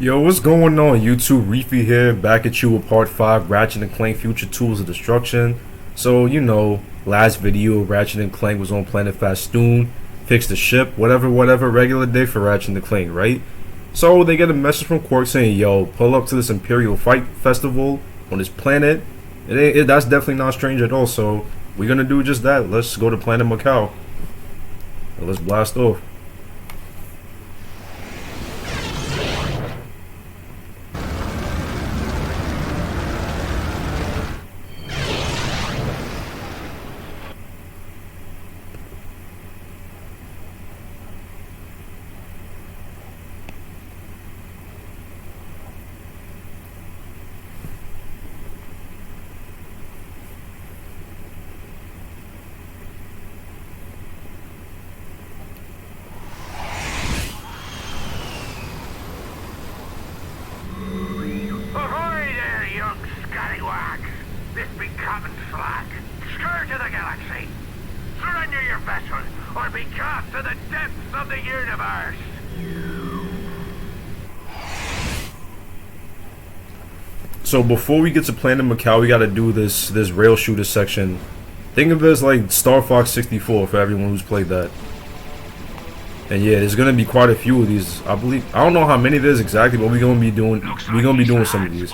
Yo, what's going on YouTube? Reefy here, back at you with part 5, Ratchet and Clank Future Tools of Destruction. So, last video, Ratchet and Clank was on Planet Fastoon, fixed the ship, whatever, regular day for Ratchet and Clank, right? So, they get a message from Quark saying, yo, pull up to this Imperial Fight Festival on this planet. That's definitely not strange at all, so we're gonna do just that. Let's go to Planet Macau, and let's blast off. Ahoy there, young scallywags! This be Captain Slack, scourge of the galaxy. Surrender your vessel, or be cast to the depths of the universe. So before we get to Planet Macau, we gotta do this rail shooter section. Think of it as like Star Fox 64 for everyone who's played that. And yeah, there's gonna be quite a few of these. I don't know how many there's exactly, but we're gonna be doing some of these.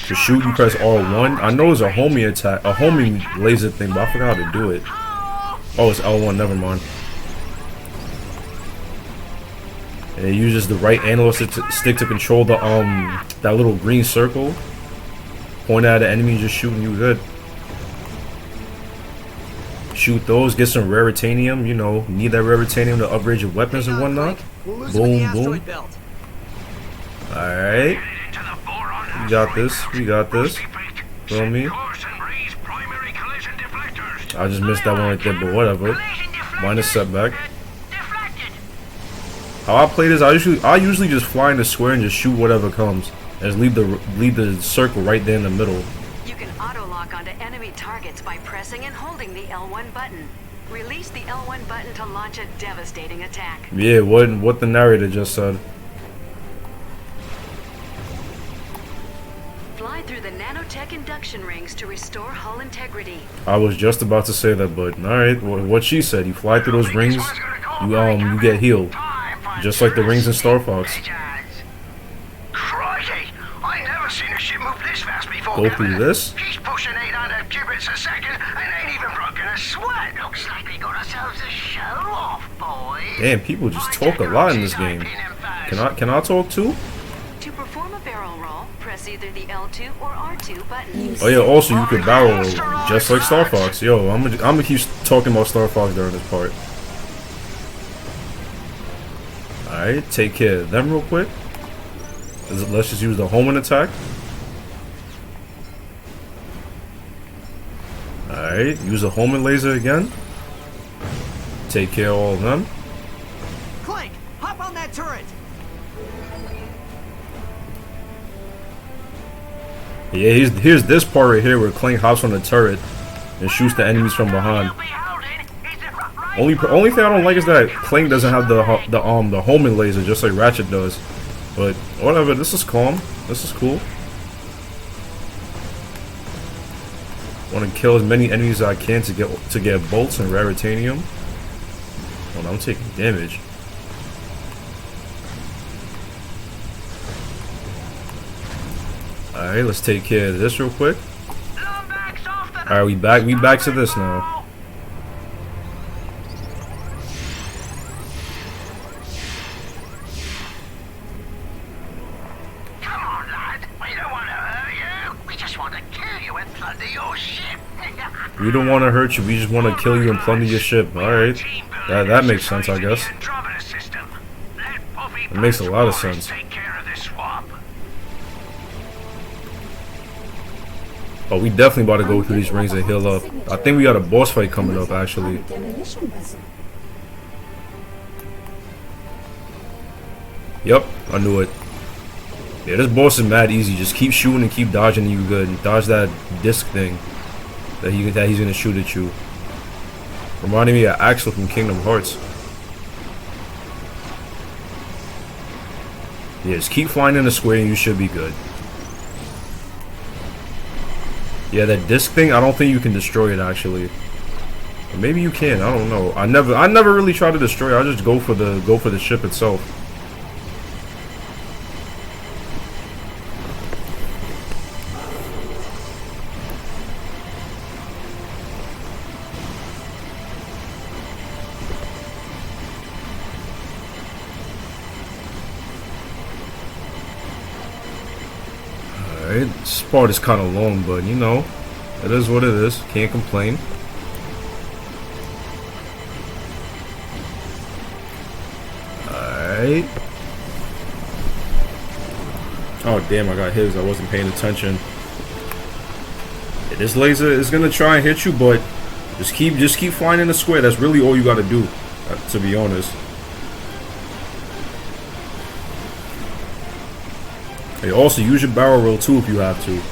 To shoot, you press R1. I know it's a homing attack, a homing laser thing, but I forgot how to do it. Oh, it's L1. Never mind. And it uses the right analog stick to control the that little green circle. Point at the enemy, just shooting you good. Shoot those, get some raritanium, need that raritanium to upgrade your weapons and whatnot. Boom, boom. Alright. We got this. Feel me? I just missed that one right there, but whatever. Minus setback. How I play this, I usually just fly in the square and just shoot whatever comes. And just leave the circle right there in the middle. You can auto-lock onto enemy targets by pressing and holding the L1 button. Release the L1 button to launch a devastating attack. Yeah, what the narrator just said. Fly through the nanotech induction rings to restore hull integrity. I was just about to say that, but alright, what she said, you fly through those rings, you get healed. Just like the rings in Star Fox. Go through this. He's pushing 800 cubits a second and ain't even broken a sweat. Looks like we got ourselves a show off, boys. Damn, people just talk a lot in this game. Can I talk too? To perform a barrel roll, press either the L2 or R2 buttons. Oh yeah, also you can barrel roll, just like Star Fox. Yo, I'm gonna keep talking about Star Fox during this part. Alright, take care of them real quick. Let's just use the homing attack. Alright, use the homing laser again. Take care of all of them. Clank, hop on that turret. Yeah, here's this part right here where Clank hops on the turret and shoots the enemies from behind. Only thing I don't like is that Clank doesn't have the homing laser just like Ratchet does. But whatever, this is calm. This is cool. Want to kill as many enemies as I can to get bolts and raritanium. Oh, I'm taking damage. Alright, let's take care of this real quick. Alright, we back to this now. We don't want to hurt you, we just want to kill you and plunder your ship. Alright. That makes sense, I guess. It makes a lot of sense. Oh, we definitely about to go through these rings and heal up. I think we got a boss fight coming up, actually. Yep, I knew it. Yeah, this boss is mad easy. Just keep shooting and keep dodging and you good. Dodge that disc thing that he's gonna shoot at you. Reminding me of Axel from Kingdom Hearts. Yeah, just keep flying in the square and you should be good. Yeah, that disc thing, I don't think you can destroy it actually. Or maybe you can, I don't know. I never really try to destroy it. I just go for the ship itself. Alright, this part is kind of long, but you know, it is what it is. Can't complain. Alright. Oh damn, I got his. I wasn't paying attention. Yeah, this laser is gonna try and hit you, but just keep flying in the square. That's really all you gotta do, to be honest. Hey, also use your barrel roll too if you have to.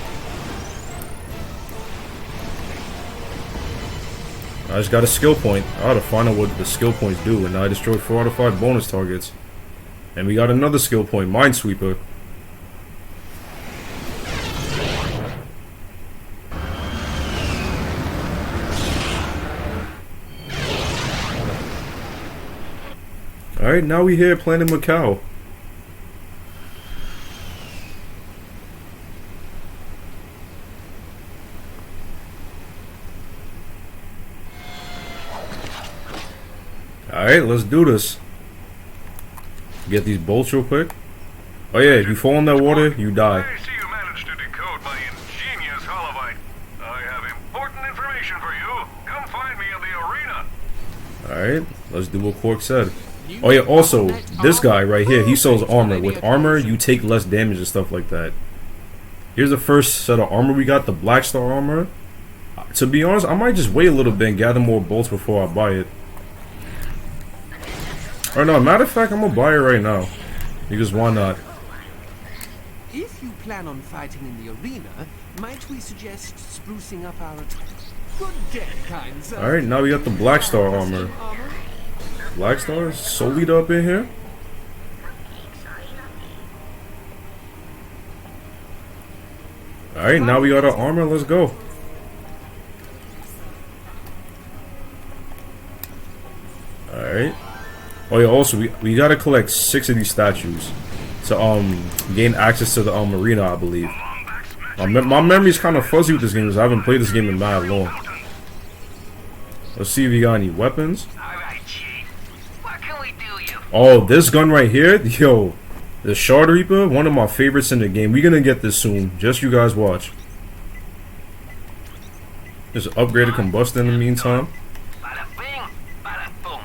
I just got a skill point. I ought to find out what the skill points do, and I destroyed 4 out of 5 bonus targets. And we got another skill point, Minesweeper. Alright, now we here playing in Macau. Alright, let's do this. Get these bolts real quick. Oh yeah, if you fall in that water, you die. I see you managed to decode my ingenious holobite. I have important information for you. Come find me in the arena. Alright, let's do what Quark said. Oh yeah, also, this guy right here, he sells armor. With armor, you take less damage and stuff like that. Here's the first set of armor we got, the Black Star armor. To be honest, I might just wait a little bit and gather more bolts before I buy it. Or no, matter of fact, I'm gonna buy it right now. Because why not? If you plan on fighting in the arena, might we suggest sprucing up our... Good day, kind sir. Alright, now we got the Black Star armor. Black Star? Solid up in here? Alright, now we got our armor, let's go. Alright. Oh yeah, also we gotta collect 6 of these statues to gain access to the arena, I believe. My memory's kind of fuzzy with this game because I haven't played this game in mad long. Let's see if we got any weapons. Alright, Chief. What can we do you? Oh, this gun right here, yo, the Shard Reaper, one of my favorites in the game. We're gonna get this soon. Just you guys watch. Just upgraded combustion in the meantime. Bada bing, bada boom.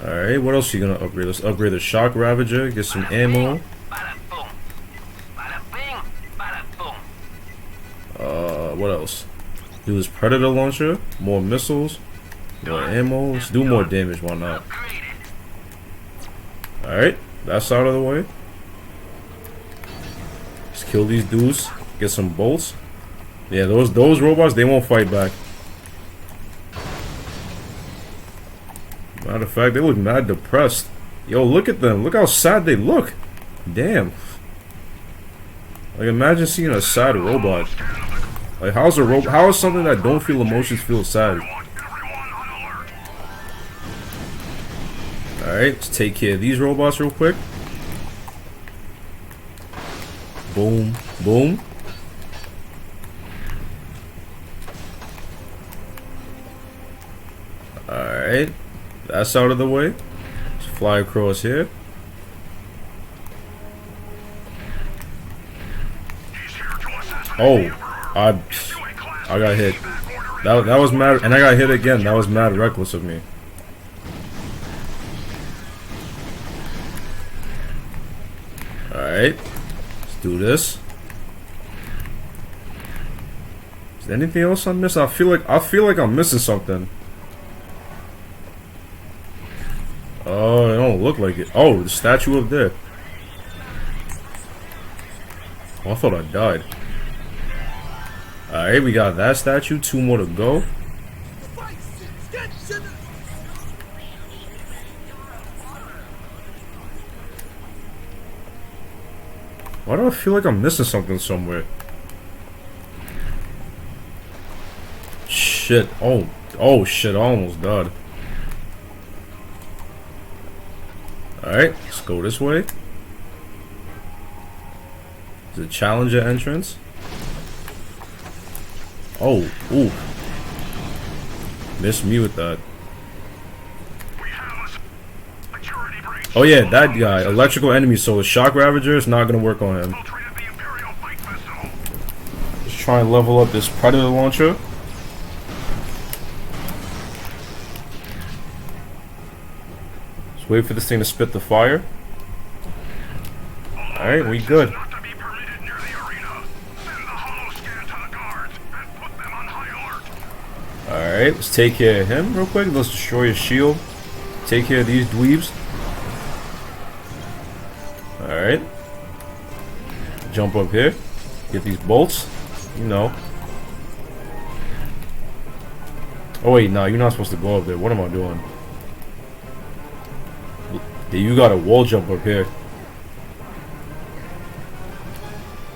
Alright, what else are you gonna upgrade? Let's upgrade the Shock Ravager, get some ammo. Bada boom. Bada bing, bada boom. What else? Do this Predator Launcher, more missiles, more ammo. Let's do more damage, why not? Alright, that's out of the way. Let's kill these dudes, get some bolts. Yeah, those robots, they won't fight back. Matter of fact, they look mad depressed. Yo, look at them. Look how sad they look. Damn. Like, imagine seeing a sad robot. Like, how is something that don't feel emotions feel sad? Alright, let's take care of these robots real quick. Boom. Boom. Alright. That's out of the way. Let's fly across here. Oh, I got hit. That was mad, and I got hit again. That was mad reckless of me. Alright, let's do this. Is there anything else I missed? I feel like I'm missing something. Oh, it don't look like it. Oh, the statue up there. Oh, I thought I died. Alright, we got that statue. 2 more to go. Why do I feel like I'm missing something somewhere? Shit. Oh shit, I almost died. Alright, let's go this way. Is it Challenger entrance? Oh, ooh. Missed me with that. Oh yeah, that guy. Electrical enemy, so the shock ravager is not gonna work on him. Just try and level up this predator launcher. Just wait for this thing to spit the fire. Alright, we good. Alright, let's take care of him real quick. Let's destroy his shield. Take care of these dweebs. Alright. Jump up here. Get these bolts. You know. Oh wait, no, you're not supposed to go up there. What am I doing? You got a wall jump up here.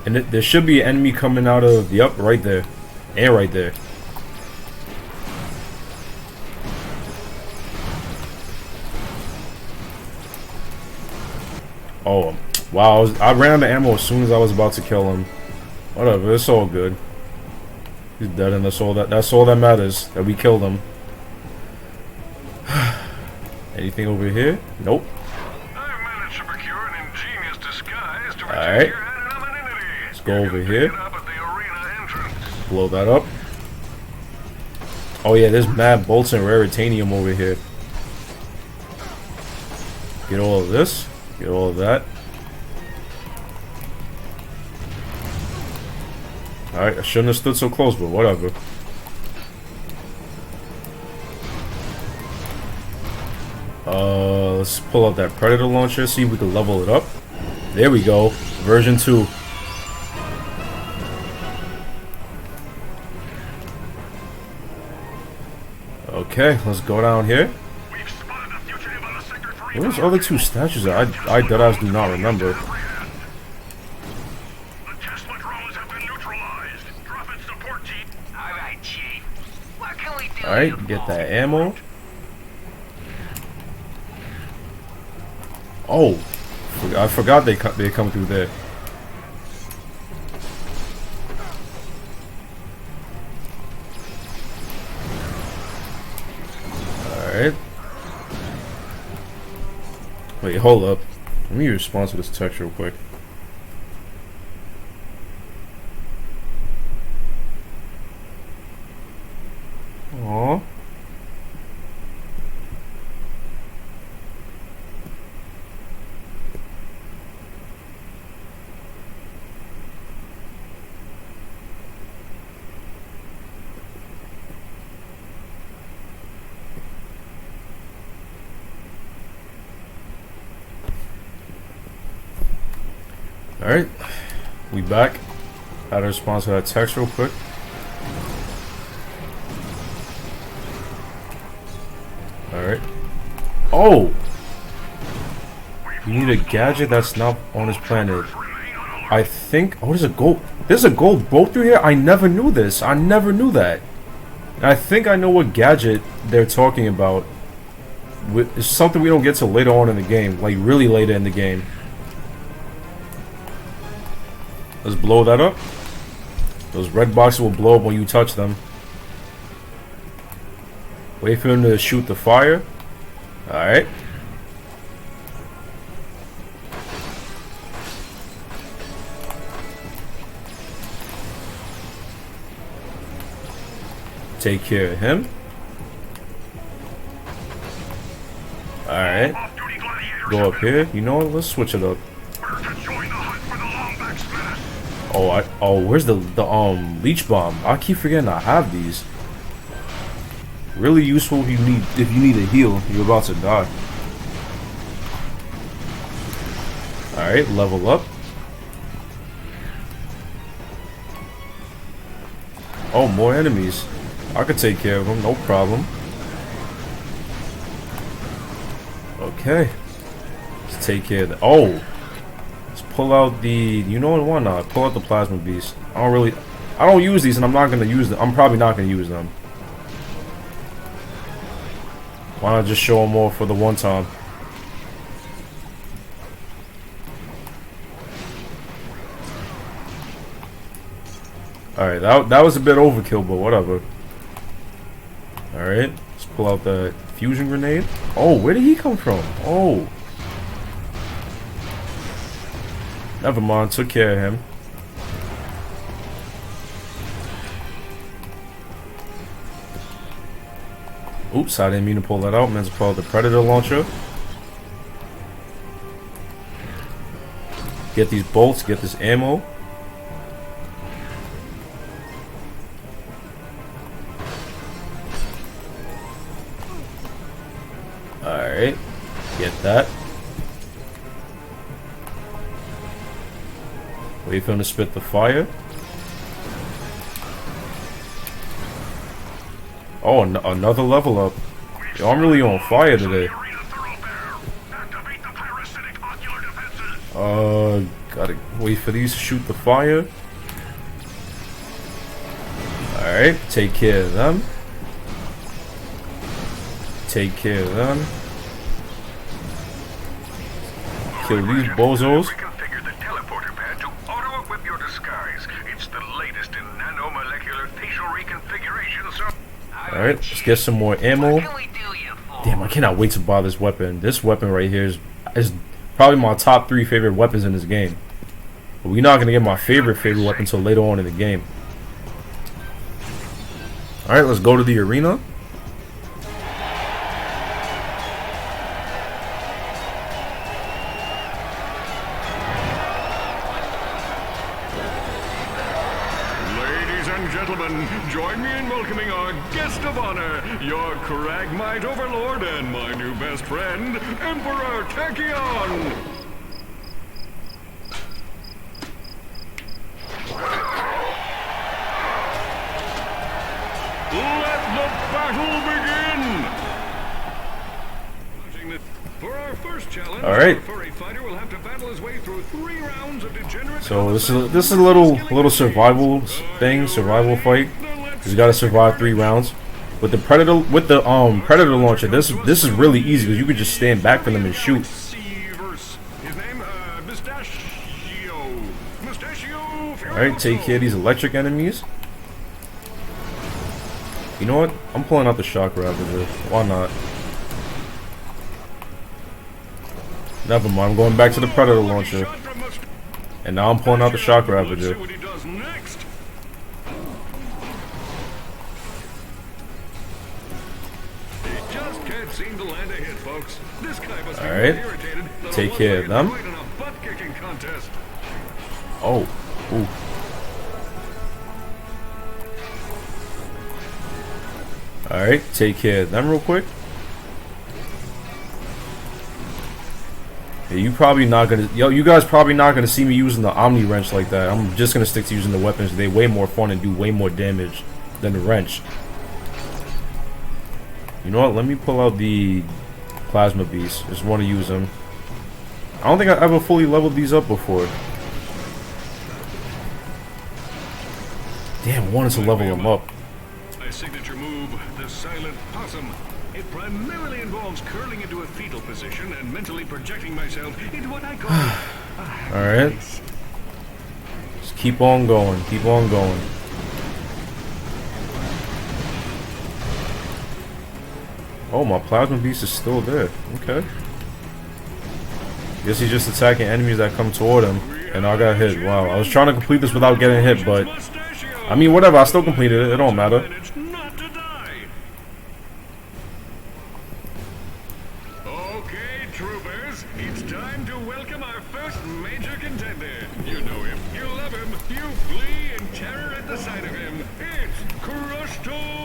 And there should be an enemy coming out of... Yep, right there. And right there. Oh, wow. I ran out of ammo as soon as I was about to kill him. Whatever, it's all good. He's dead, and that's all that matters. That we killed him. Anything over here? Nope. I've managed to procure an ingenious disguise to Alright. your anonymity. Let's go over here. Up at the arena entrance. Blow that up. Oh yeah, there's mad bolts and raritanium over here. Get all of this. Get all of that. Alright, I shouldn't have stood so close, but whatever. Let's pull out that predator launcher, see if we can level it up. There we go. Version 2. Okay, let's go down here. We've spotted a fugitive on the Sector 3. Where's the other two statues at? I deadass do not remember. The Tesla drones have been neutralized. Drop in support, Chief. All right, Chief. What can we do? Alright, get that ammo. Oh, I forgot they come through there. Alright. Wait, hold up. Let me respond to this text real quick. Aww. Alright, we back. Had to respond to that text real quick. Alright. Oh! You need a gadget that's not on his planet. I think... Oh, there's a gold... There's a gold boat through here? I never knew this. I never knew that. And I think I know what gadget they're talking about. It's something we don't get till later on in the game. Like, really later in the game. Let's blow that up. Those red boxes will blow up when you touch them. Wait for him to shoot the fire. Alright. Take care of him. Alright. Go up here. You know what? Let's switch it up. Oh, where's the leech bomb? I keep forgetting I have these. Really useful if you need a heal. You're about to die. Alright, level up. Oh, more enemies. I could take care of them, no problem. Okay. Let's take care of the... Oh! Let's pull out the, you know what, why not? Pull out the plasma beast. I don't use these, and I'm not gonna use them. I'm probably not gonna use them. Why not just show them off for the one time? Alright, that was a bit overkill, but whatever. Alright, let's pull out the fusion grenade. Oh, where did he come from? Oh. Never mind, took care of him. Oops, I didn't mean to pull that out. Meant to pull out the Predator launcher. Get these bolts, get this ammo. Alright, get that. Wait for him to spit the fire. Oh, another level up. Yo, I'm really on fire today. Gotta wait for these to shoot the fire. Alright, take care of them. Take care of them. Kill these bozos. Reconfigure the teleporter pad to auto-equip your disguise. It's the latest in nanomolecular facial reconfiguration, so... Alright, let's get some more ammo. Damn, I cannot wait to buy this weapon. This weapon right here is probably my top 3 favorite weapons in this game. But we're not going to get my favorite weapon until later on in the game. Alright, let's go to the arena. Gentlemen, join me in welcoming our guest of honor, your Cragmite Overlord and my new best friend, Emperor Tachyon! Let the battle begin! For our first challenge, all right. our furry fighter will have to battle his way through 3 rounds of degenerate... So this is a little survival thing, survival fight. You gotta survive 3 rounds. With the Predator Predator launcher, this is really easy because you could just stand back from them and shoot. Alright, take care of these electric enemies. You know what? I'm pulling out the shock ravager. Why not? Never mind, I'm going back to the Predator launcher. And now I'm pulling out the shock ravager. Alright, take care of them. Oh, ooh. Alright, take care of them real quick. Yeah, you guys probably not gonna see me using the Omni wrench like that. I'm just gonna stick to using the weapons. They're way more fun and do way more damage than the wrench. You know what? Let me pull out the plasma beast. Just want to use them. I don't think I ever fully leveled these up before. Damn, I wanted to level them up. My signature move, the silent possum. It primarily involves curling into a fetal position and mentally projecting myself into what I call... Alright. Just keep on going. Keep on going. Oh, my plasma beast is still there. Okay. Guess he's just attacking enemies that come toward him. And I got hit. Wow. I was trying to complete this without getting hit, but... I mean, whatever. I still completed it. It don't matter. Okay, troopers. It's time to welcome our first major contender. You know him. You love him. You flee in terror at the sight of him. It's Crusto!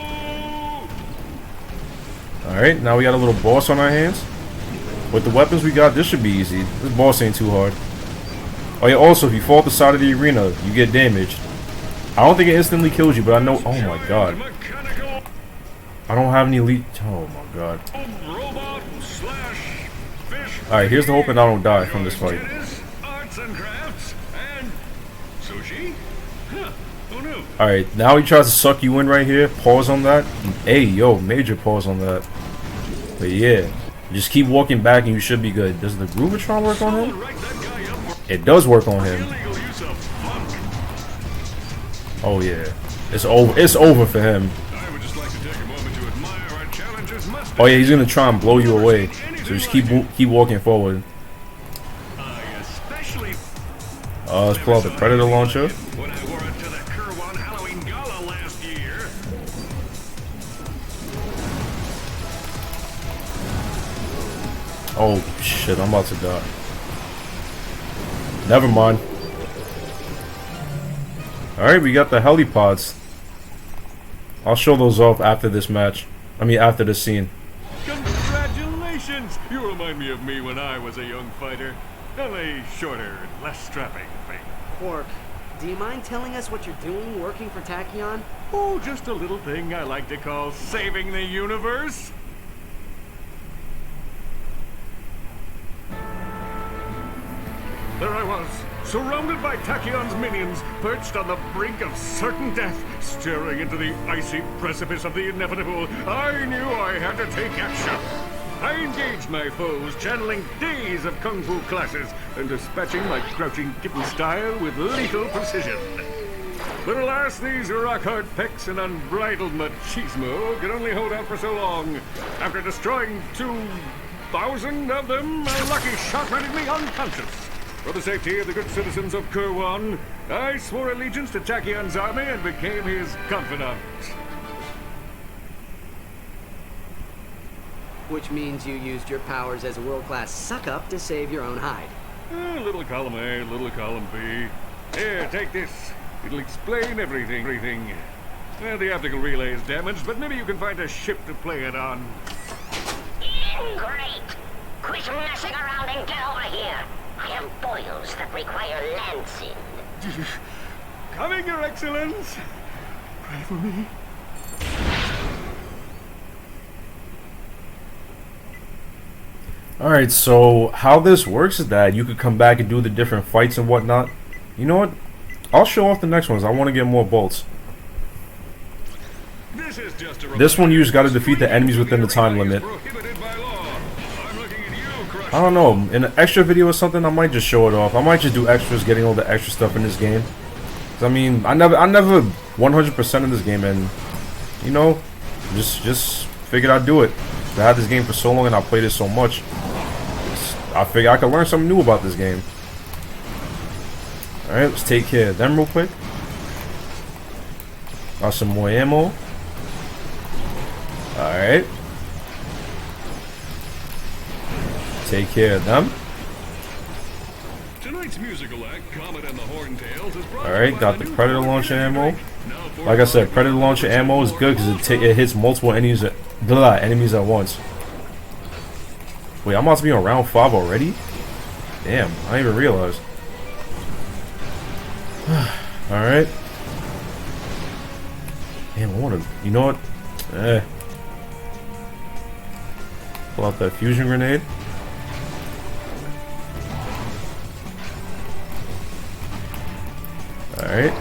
Alright, now we got a little boss on our hands. With the weapons we got, this should be easy. This boss ain't too hard. Oh yeah, also, if you fall off the side of the arena, you get damaged. I don't think it instantly kills you, but I know... Oh my god. I don't have any lead... Oh my god. Alright, here's the hoping I don't die from this fight. Alright, now he tries to suck you in right here. Pause on that. Hey, yo, major pause on that. But yeah, just keep walking back and you should be good. Does the Groovatron work on him? It does work on him. Oh yeah, it's over. It's over for him. Oh yeah, he's gonna try and blow you away. So just keep walking forward. Let's pull out the Predator launcher. Oh shit, I'm about to die. Never mind. Alright, we got the helipods. I'll show those off after this match. I mean, after this scene. Congratulations! You remind me of me when I was a young fighter. Only shorter and less strapping. Quark, do you mind telling us what you're doing working for Tachyon? Oh, just a little thing I like to call saving the universe. There I was, surrounded by Tachyon's minions, perched on the brink of certain death, staring into the icy precipice of the inevitable. I knew I had to take action. I engaged my foes, channeling days of kung fu classes and dispatching my crouching kitten style with lethal precision. But alas, these rock-hard pecs and unbridled machismo could only hold out for so long. After destroying 2,000 of them, a lucky shot rendered me unconscious. For the safety of the good citizens of Kurwan, I swore allegiance to Tachyon's army and became his confidant. Which means you used your powers as a world-class suck-up to save your own hide. Little column A, little column B. Here, take this. It'll explain everything. The optical relay is damaged, but maybe you can find a ship to play it on. Great! Quit messing around and get over here. I have boils that require lancing. Coming, Your Excellence! Pray for me. Alright, so how this works is that you could come back and do the different fights and whatnot. You know what? I'll show off the next ones. I want to get more bolts. This one you just got to defeat the enemies within the time limit. I don't know, in an extra video or something, I might just show it off. I might just do extras, getting all the extra stuff in this game. 'Cause, I mean, I never 100% in this game, and you know, just figured I'd do it. I had this game for so long and I played it so much. I figured I could learn something new about this game. All right, let's take care of them real quick. Got some more ammo. All right. Take care of them. Tonight's musical act, Comet and the Horntails, is brought Alright, got the Predator launcher ammo. Like I said, Predator launcher ammo is good because it hits multiple enemies at once. Wait, I'm about to be on round 5 already? Damn, I didn't even realize. Alright. Damn, I wanna, you know what? Pull out that fusion grenade. Alright.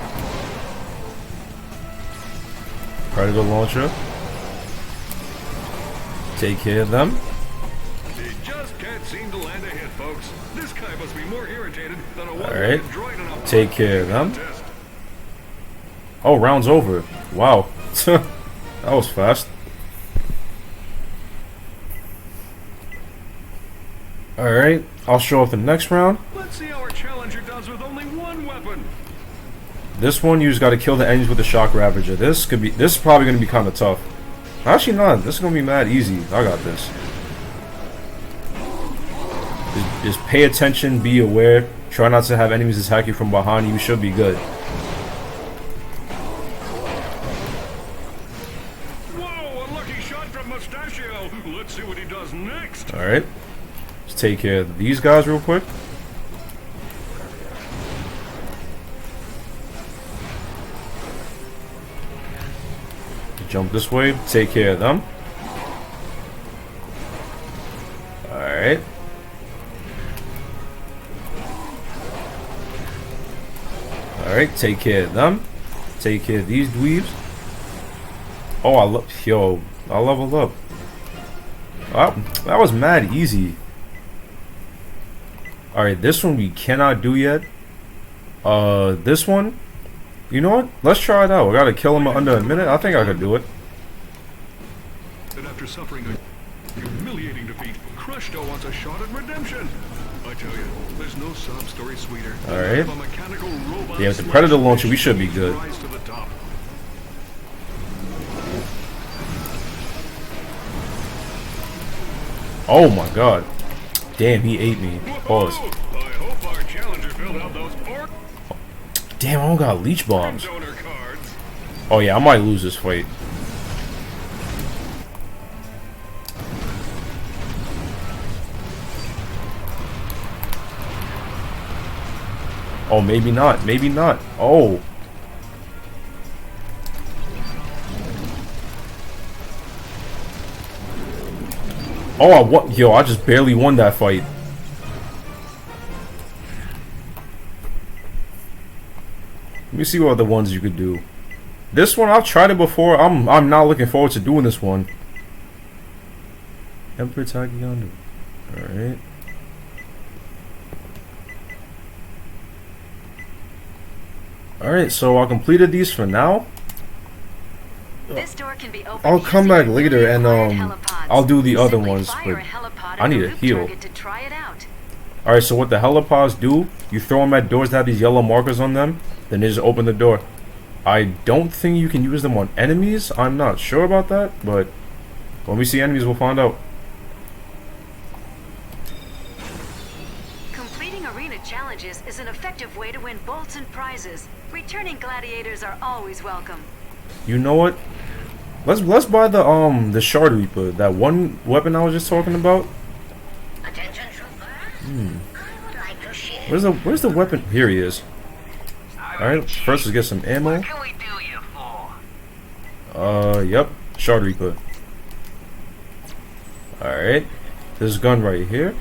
Predator launcher. Take care of them. He just can't seem to land a hit, folks. This guy must be more irritated than a Alright. droid in a Take care of them. contest. Oh, round's over. Wow. That was fast. Alright. I'll show off the next round. Let's see how our challenger does with only one weapon. This one, you just gotta kill the enemies with the shock ravager. This is probably gonna be kind of tough. Actually not. This is gonna be mad easy. I got this. Just pay attention, be aware. Try not to have enemies attack you from behind you. You should be good. Whoa, a lucky shot from Mustachio. Let's see what he does next. Alright. Let's take care of these guys real quick. Jump this way, take care of them. Alright. Alright, take care of them. Take care of these dweebs. Oh, I leveled up. That was mad easy. Alright, this one we cannot do yet. This one, you know what? Let's try it out. I gotta kill him under a minute. I think I could do it. And after suffering a humiliating defeat, Crushto wants a shot at redemption. I tell you, there's no sob story sweeter. Alright. A mechanical robot Yeah, with the Predator launcher, we should be good. rise to the top. Oh my god. Damn, he ate me. Pause. I hope our challenger filled out those orc Damn, I don't got leech bombs. donor cards. Oh yeah, I might lose this fight. Oh, maybe not. Maybe not. Oh. Oh, I won. Yo, I just barely won that fight. Let me see what other ones you could do. This one, I've tried it before. I'm not looking forward to doing this one. Emperor Tachyon. Alright. Alright, so I completed these for now. This door can be opened I'll come using back later and helipods. I'll do the other Simply ones, fire but a helipod I need at a loop heal. target to try it out. Alright, so what the helipods do, you throw them at doors that have these yellow markers on them, then they just open the door. I don't think you can use them on enemies. I'm not sure about that, but when we see enemies, we'll find out. Completing arena challenges is an effective way to win bolts and prizes. Returning gladiators are always welcome. You know what? Let's buy the Shard Reaper, that one weapon I was just talking about. Attention, trooper. I would like to share. Where's the weapon? Here he is. Alright, first let's get some ammo. What can we do you for? Yep, Shard Reaper. Alright, this gun right here.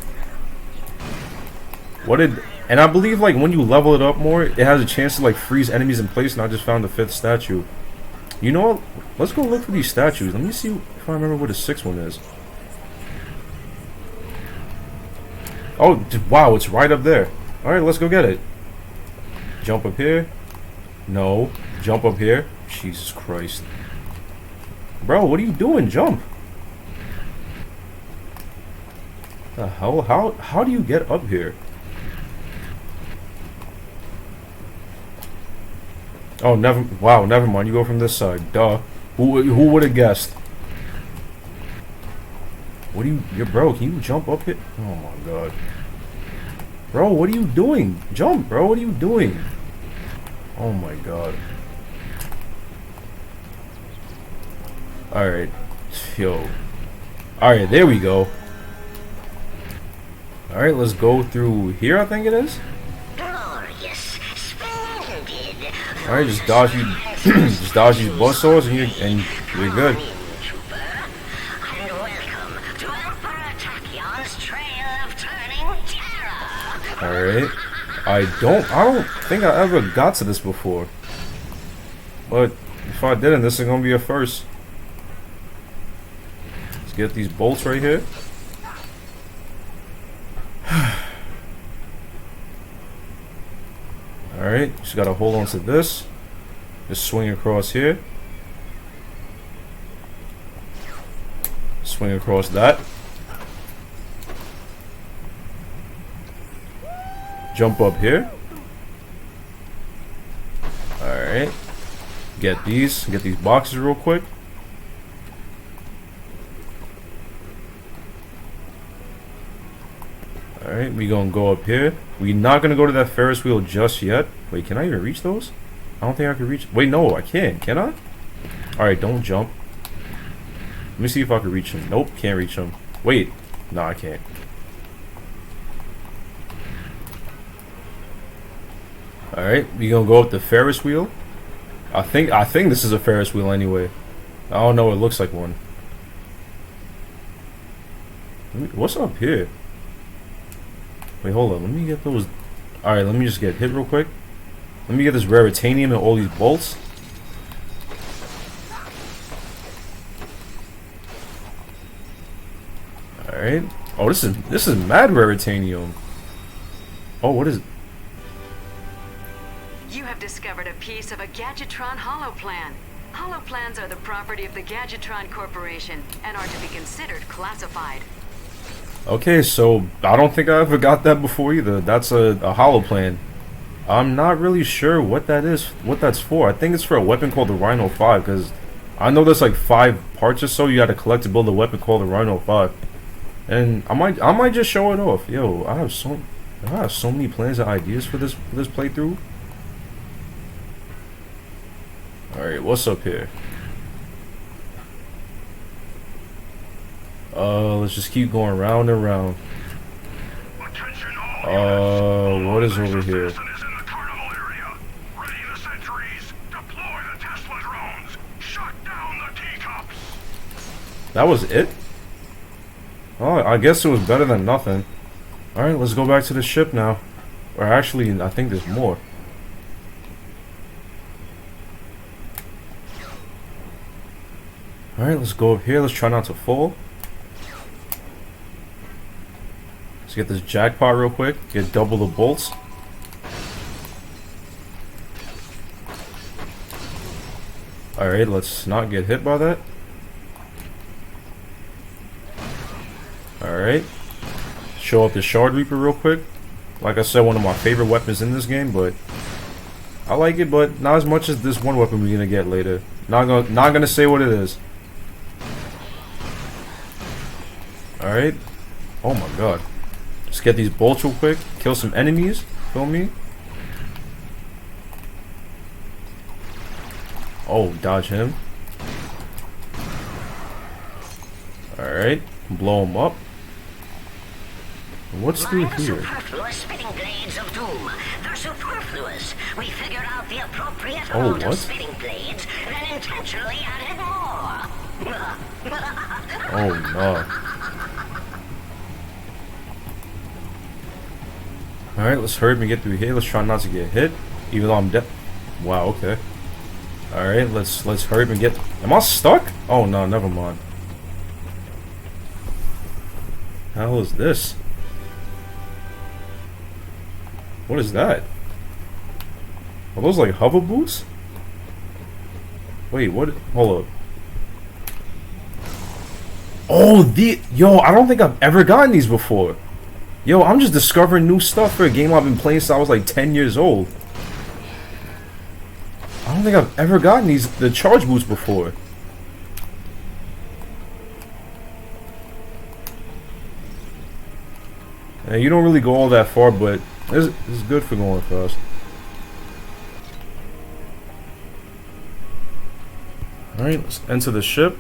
And I believe like when you level it up more, it has a chance to like freeze enemies in place, and I just found the 5th statue. You know what? Let's go look for these statues. Let me see if I remember what the 6th one is. Oh, wow, it's right up there. Alright, let's go get it. Jump up here. No. Jump up here. Jesus Christ. Bro, what are you doing? Jump. The hell? How do you get up here? Oh, never mind. You go from this side. Duh. Who would have guessed? What are you're bro, can you jump up here? Oh my god. Bro, what are you doing? Jump, bro. What are you doing? Oh my god. Alright. Yo. Alright, there we go. Alright, let's go through here, I think it is. Glorious. Splendid. Alright, just dodge you just dodge these buzzsaws and you're good. Trooper. And welcome to Emperor Tachyon's Trail of Turning Terror. Alright. I don't think I ever got to this before. But if I didn't, this is gonna be a first. Let's get these bolts right here. Alright, just gotta hold on to this. Just swing across here. Swing across that. Jump up here. Alright. Get these boxes real quick. Alright, we gonna go up here. We not gonna go to that Ferris wheel just yet. Wait, can I even reach those? I don't think I can reach. Wait, no, I can't. Can I? Alright, don't jump. Let me see if I can reach them. Nope, can't reach them. Wait. No, I can't. Alright, we gonna go up the Ferris wheel. I think this is a Ferris wheel anyway. I don't know, it looks like one. What's up here? Wait, hold on. Let me get those. Alright, let me just get hit real quick. Let me get this Raritanium and all these bolts. Oh, this is mad raritanium. Oh, what is it? You have discovered a piece of a Gadgetron holoplan. Holoplans are the property of the Gadgetron Corporation and are to be considered classified. Okay, so I don't think I ever got that before either. That's a holoplan. I'm not really sure what that is, what that's for. I think it's for a weapon called the Rhino 5, because I know there's like 5 parts or so you got to collect to build a weapon called the Rhino 5. And I might just show it off. Yo, I have so many plans and ideas for this playthrough. All right, what's up here? Let's just keep going round and round. What is over here? That was it? Oh, I guess it was better than nothing. Alright, let's go back to the ship now. Or actually, I think there's more. Alright, let's go up here. Let's try not to fall. Let's get this jackpot real quick. Get double the bolts. Alright, let's not get hit by that. Alright. Show up the Shard Reaper real quick. Like I said, one of my favorite weapons in this game, but I like it, but not as much as this one weapon we're gonna get later. Not gonna say what it is. Alright. Oh my god. Let's get these bolts real quick. Kill some enemies. Feel me? Oh, dodge him. Alright. Blow him up. What's through here? Superfluous spitting blades of doom. They're superfluous. We figured out the appropriate Oh, amount of what? spitting blades, then intentionally added more. Oh no. Alright, let's hurry up and get through here. Let's try not to get hit. Even though I'm dead. Wow, okay. Alright, let's hurry up and get. Am I stuck? Oh no, never mind. How is this? What is that? Are those like hover boots? Wait, what? Hold up. Oh, yo, I don't think I've ever gotten these before. Yo, I'm just discovering new stuff for a game I've been playing since I was like 10 years old. I don't think I've ever gotten the charge boots before. And you don't really go all that far, but it's good for going fast. Alright, let's enter the ship.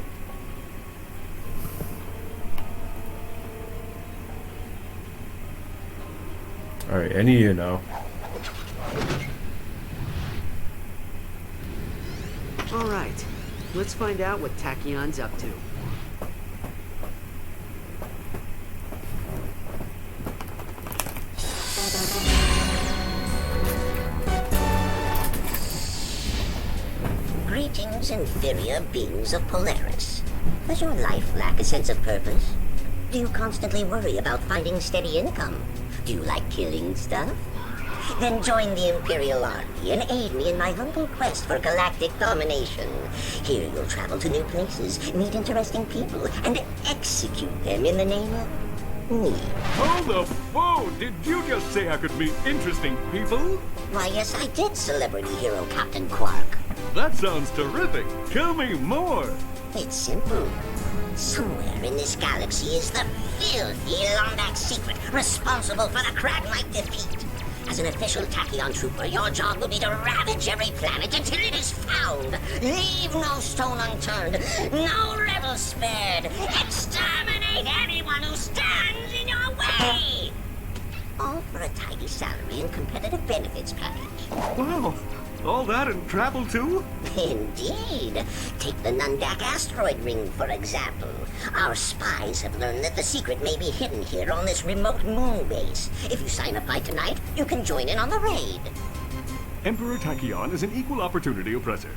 Alright, any year now. Alright, let's find out what Tachyon's up to. Greetings, inferior beings of Polaris. Does your life lack a sense of purpose? Do you constantly worry about finding steady income? Do you like killing stuff? Then join the Imperial Army and aid me in my humble quest for galactic domination. Here you'll travel to new places, meet interesting people, and execute them in the name of me. Hold the phone! Did you just say I could meet interesting people? Why, yes, I did, celebrity hero Captain Quark. That sounds terrific. Tell me more. It's simple. Somewhere in this galaxy is the filthy Lombax secret responsible for the Cragmite defeat. As an official Tachyon trooper, your job will be to ravage every planet until it is found. Leave no stone unturned, no rebel spared. Exterminate anyone who stands in your way. All for a tidy salary and competitive benefits package. Wow. All that and travel too? Indeed. Take the Nundak asteroid ring, for example. Our spies have learned that the secret may be hidden here on this remote moon base. If you sign up by tonight, you can join in on the raid. Emperor Tachyon is an equal opportunity oppressor.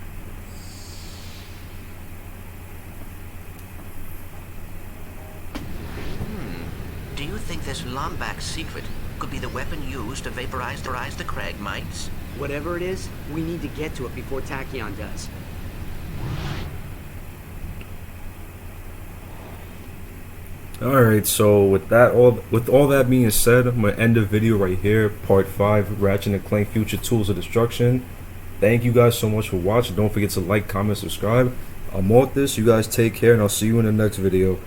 Do this Lombax secret could be the weapon used to vaporize the crag mites. Whatever it is, we need to get to it before Tachyon does. Alright, so with all that being said, I'm gonna end the video right here. Part 5, Ratchet and Clank Future Tools of Destruction. Thank you guys so much for watching. Don't forget to like, comment, subscribe. I'm Mortis. You guys take care, and I'll see you in the next video.